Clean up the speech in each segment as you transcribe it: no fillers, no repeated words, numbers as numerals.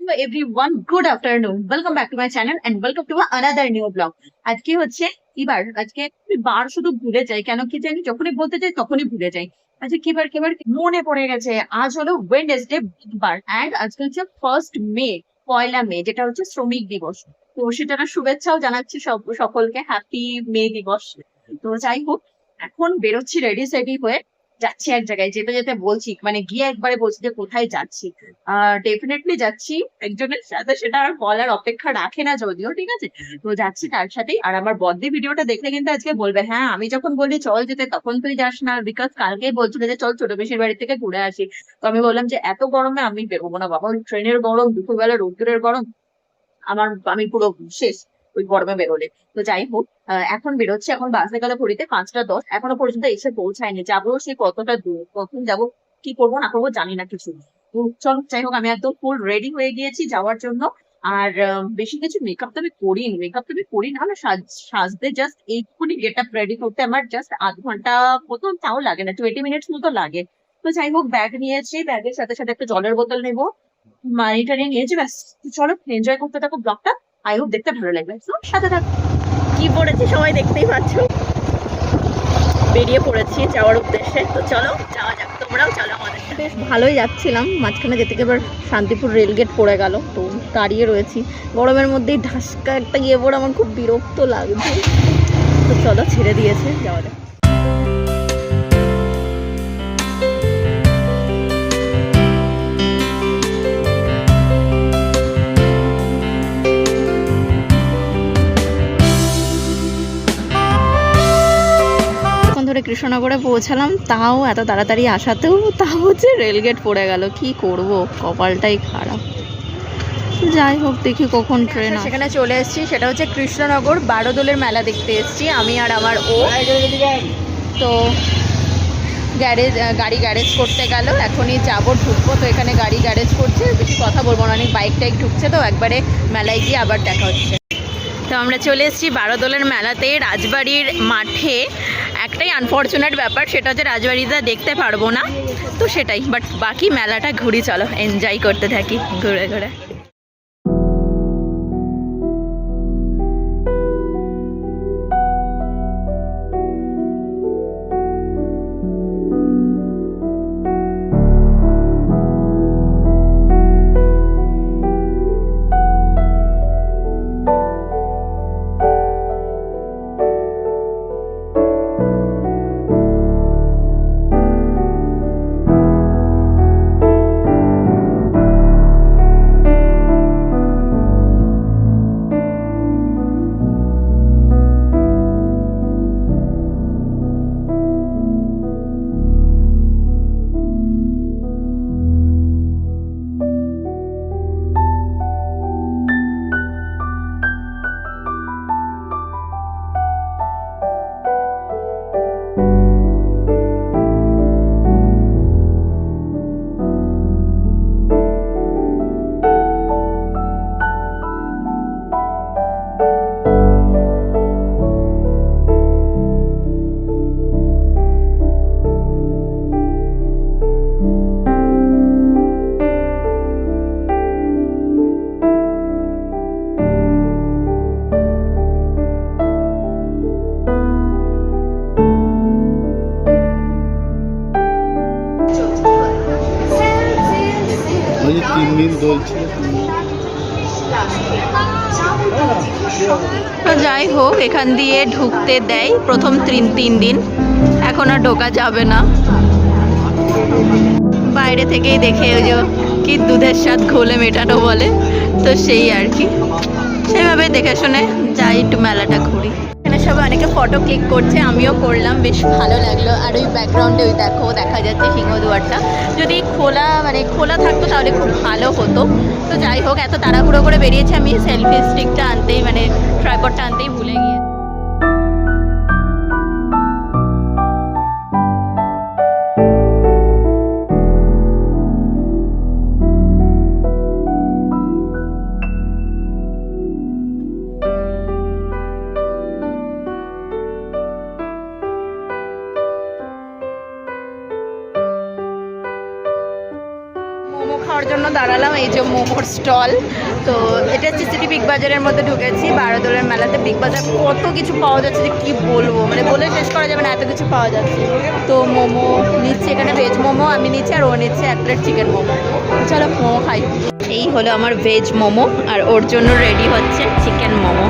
Hello everyone, good afternoon. Welcome back to my channel and welcome to another new vlog. আজকে হচ্ছে আজকে বার শুধু ভুলে যাই, কেন কি জানি, যখনই বলতে যাই তখনই ভুলে যাই। আজকে কিবার মনে পড়ে গেছে, আজ হলো ওয়েডনেসডে বুধবার এন্ড আজকে হচ্ছে 1st মে, পয়লা মে, যেটা হচ্ছে শ্রমিক দিবস। তো সেটার শুভেচ্ছাও জানাচ্ছি সকলকে, হ্যাপি মে দিবস। তো যাই হোক, এখন বেরোচ্ছি রেডি সেডি হয়ে, যাচ্ছি এক জায়গায়। যেতে যেতে বলছি, মানে গিয়ে একবারে বলছি যে কোথায় যাচ্ছি। ডেফিনেটলি যাচ্ছি একজনের সাথে, সেটা আর বলার অপেক্ষা রাখে না যদিও, ঠিক আছে। তো যাচ্ছি তার সাথেই। আর আমার বদ্দি ভিডিওটা দেখলে কিন্তু আজকে বলবে, হ্যাঁ আমি যখন বলি চল যেতে তখন তুই যাস না, বিকজ কালকেই বলছিল যে চল ছোট পিসির বাড়ি থেকে ঘুরে আসি। তো আমি বললাম যে এত গরমে আমি বেরোবো না বাবা, ওই ট্রেনের গরম, দুপুরবেলা রোদ্দুরের গরম, আমি পুরো শেষ ওই গরমে বেরোলে। তো যাই হোক, এখন বেরোচ্ছে, এখন বাসে গেলে ঘড়িতে 5টা 10, এখনো পর্যন্ত এসে পৌঁছায়নি। যাবো সে কতটা দূর, কখন যাবো, কি করবো না করবো জানি না কিছু। তো চল, যাই হোক, আমি একদম ফুল রেডি হয়ে গিয়েছি যাওয়ার জন্য। আর বেশি কিছু মেকআপ তো আমি করিনি, না সাজতে জাস্ট এইটুকুনি গেট আপ রেডি করতে আমার জাস্ট আধ ঘন্টা মতো, তাও লাগে না, 20 মিনিটস মতো লাগে। তো যাই হোক, ব্যাগ নিয়েছি, ব্যাগের সাথে সাথে একটা জলের বোতল নেবো, মানিটা নিয়ে নিয়েছি, ব্যাস। চলো এনজয় করতে থাকো ব্লগটা, আই হোপ দেখতে ভালো লাগবে। তো সাথে থাকো। কি পড়েছি সবাই দেখতেই পাচ্ছ, বেরিয়ে পড়েছি যাওয়ার উদ্দেশ্যে। তো চলো যাওয়া যাক, তোমরাও চলো আমাদের। বেশ ভালোই যাচ্ছিলাম, মাঝখানে যেতে গিয়ে এবার শান্তিপুর রেলগেট পড়ে গেল, তো দাঁড়িয়ে রয়েছি গরমের মধ্যেই, ধাসকা একটা গিয়ে পড়ে আমার খুব বিরক্ত লাগছে। তো চলো, ছেড়ে দিয়েছে, যাওয়া যাক। ধরে কৃষ্ণনগরে পৌঁছালাম, তাও এত তাড়াতাড়ি আসাতেও তাও হচ্ছে রেলগেট পড়ে গেল। কি করব, কপালটাই খারাপ। যাই হোক, দেখি কখন ট্রেন। সেখানে চলে এসেছি, সেটা হচ্ছে কৃষ্ণনগর বারোদোলের মেলা দেখতে এসেছি আমি আর আমার ও। তো গাড়ি গ্যারেজ করতে গেল, এখনই যাবো, ঢুকবো। তো এখানে গাড়ি গ্যারেজ করছে, বেশি কথা বলবো না, অনেক বাইক টাইক ঢুকছে। তো একবারে মেলায় গিয়ে আবার দেখা হচ্ছে। তো আমরা চলে এসেছি বারোদোলের মেলাতে, রাজবাড়ির মাঠে। একটাই আনফর্চুনেট ব্যাপার, সেটা হচ্ছে রাজবাড়িটা দেখতে পারবো না, তো সেটাই। বাট বাকি মেলাটা ঘুরি, চলো এনজয় করতে থাকি ঘুরে ঘুরে। তো যাই হোক, এখান দিয়ে ঢুকতে দেয় প্রথম 3 দিন, এখন আর ঢোকা যাবে না। বাইরে থেকেই দেখে, ওই যে কি দুধের স্বাদ ঘোলে মেটানো বলে, তো সেই আর কি, সেভাবে দেখে শুনে যাই, একটু মেলাটা ঘুরি। এখানে সবাই অনেকে ফটো ক্লিক করছে, আমিও করলাম, বেশ ভালো লাগলো। আর ওই ব্যাকগ্রাউন্ডে ওই দেখো, দেখা যাচ্ছে সিংহদুয়ারটা। যদি খোলা থাকতো তাহলে খুব ভালো হতো। তো যাই হোক, এত তাড়াহুড়ো করে বেরিয়েছি, আমি সেলফি স্টিকটা আনতেই, মানে ট্রাইপডটা আনতেই ভুলে গিয়ে। খাওয়ার জন্য দাঁড়ালাম, এই যে মোমো মোমোর স্টল। তো এটা হচ্ছে সিটি বিগ বাজারের মধ্যে ঢুকেছি। বারোদোলের মেলাতে বিগ বাজার কত কিছু পাওয়া যাচ্ছে যে কি বলবো, মানে বলে শেষ করা যাবে না, এত কিছু পাওয়া যাচ্ছে। তো মোমো নিচ্ছে, এখানে ভেজ মোমো আমি নিচ্ছি, আর ও নিচ্ছে 1 প্লেট চিকেন মোমো। চলো মোমো খাই। এই হলো আমার ভেজ মোমো, আর ওর জন্য রেডি হচ্ছে চিকেন মোমো।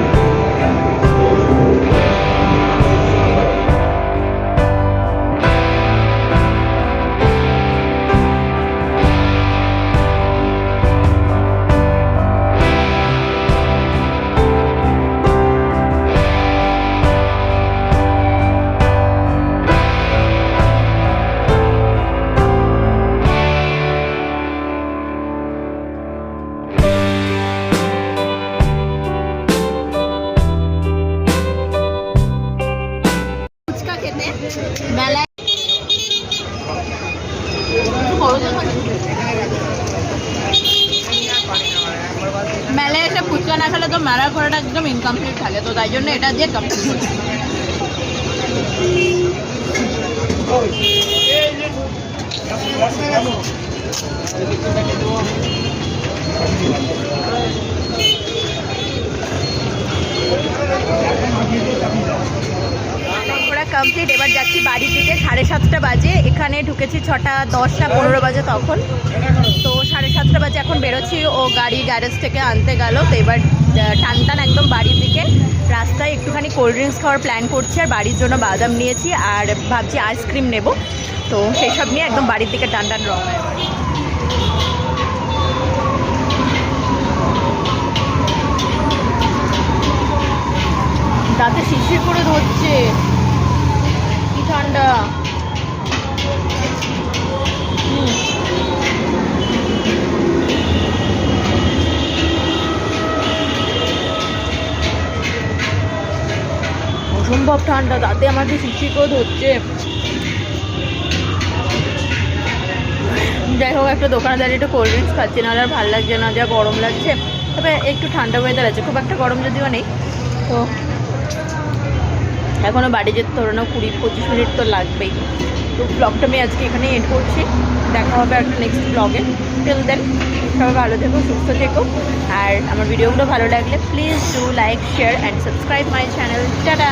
ফুচকা খেতে মেলায় মেলায় এসে ফুচকা না খেলে তো মেলার ঘোরাটা একদম ইনকমপ্লিট থাকে, তো তাই জন্য এটা দিয়ে কমপ্লিট করছি। ঘোরা কমপ্লিট, এবার যাচ্ছি বাড়ির দিকে। 7:30 বাজে, এখানে ঢুকেছি 6টা 10 না 15 বাজে তখন। তো 7:30 বাজে এখন বেরোচ্ছি, ও গাড়ি গ্যারেজ থেকে আনতে গেল। তো এবার টান টান একদম বাড়ির দিকে। রাস্তায় একটুখানি কোল্ড ড্রিঙ্কস খাওয়ার প্ল্যান করছি, আর বাড়ির জন্য বাদাম নিয়েছি, আর ভাবছি আইসক্রিম নেব। তো সেই সব নিয়ে একদম বাড়ির দিকে টান টান রওনা। দাঁতে শিরশির করে ধরছে, কি ঠান্ডা। অসম্ভব ঠান্ডা, দাঁতে আমাকে শিরশির করে ধরছে। যাই হোক, একটা দোকানে দাঁড়িয়ে একটু কোল্ড ড্রিঙ্কস খাচ্ছি, নাহলে আর ভালো লাগছে না, যা গরম লাগছে। তবে একটু ঠান্ডা ওয়েদার আছে, খুব একটা গরম যদিও নেই। তো এখনও বাড়ি যেতে ধরে নাও 20-25 মিনিট তো লাগবেই। তো ব্লগটা আমি আজকে এখানে এন্ড করছি, দেখা হবে একটা নেক্সট ব্লগে। টিল দেন সবাই ভালো থেকো, সুস্থ থেকো, আর আমার ভিডিওগুলো ভালো লাগলে please do like, share and subscribe my channel. Tata.